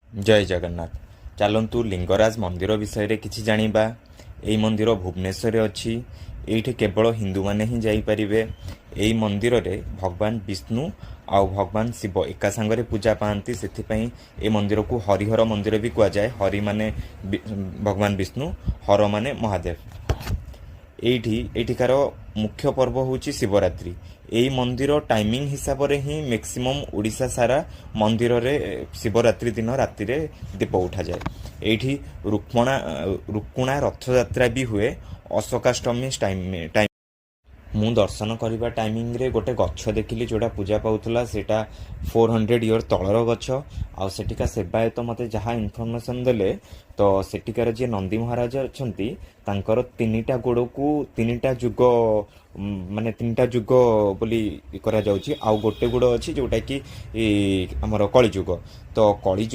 जय जगन्नाथ। चलतु लिंगराज मंदिर विषय किसी जानिबा। एई मंदिर भुवनेश्वर अच्छी। एठी केवल हिंदू माने ही जाइपारे। एई मंदिर रे भगवान विष्णु आउ भगवान शिव एका सांगरे पूजा पाती से ए मंदिर को हरिहर मंदिर भी कहुए। हरि माने भगवान विष्णु, हर माने महादेव। एठिकार मुख्य पर्व हूँ शिवरात्रि। यही मंदिर टाइमिंग हिसाब से ही मैक्सिमम ओडिशा सारा मंदिर रे शिवरात्रि दिन राति रे दीप उठा जाए। एठी रुक्कुणा रथ यात्रा भी हुए अशोकाष्टमी टाइम। ମୁଁ ଦର୍ଶନ କରିବା ଟାଇମିଂରେ ଗୋଟେ ଗଛ ଦେଖିଲି ଯୋଉଟା ପୂଜା ପାଉଥିଲା। ସେଇଟା 400 ଇୟର ତଳର ଗଛ। ଆଉ ସେଠିକା ସେବାୟତ ମୋତେ ଯାହା ଇନଫର୍ମେସନ୍ ଦେଲେ, ତ ସେଠିକାର ଯିଏ ନନ୍ଦୀ ମହାରାଜ ଅଛନ୍ତି ତାଙ୍କର ତିନିଟା ଗୋଡ଼କୁ ତିନିଟା ଯୁଗ, ମାନେ ତିନିଟା ଯୁଗ ବୋଲି କରାଯାଉଛି। ଆଉ ଗୋଟେ ଗୋଡ଼ ଅଛି ଯୋଉଟାକି ଆମର କଳିଯୁଗ। ତ କଳିଯୁଗ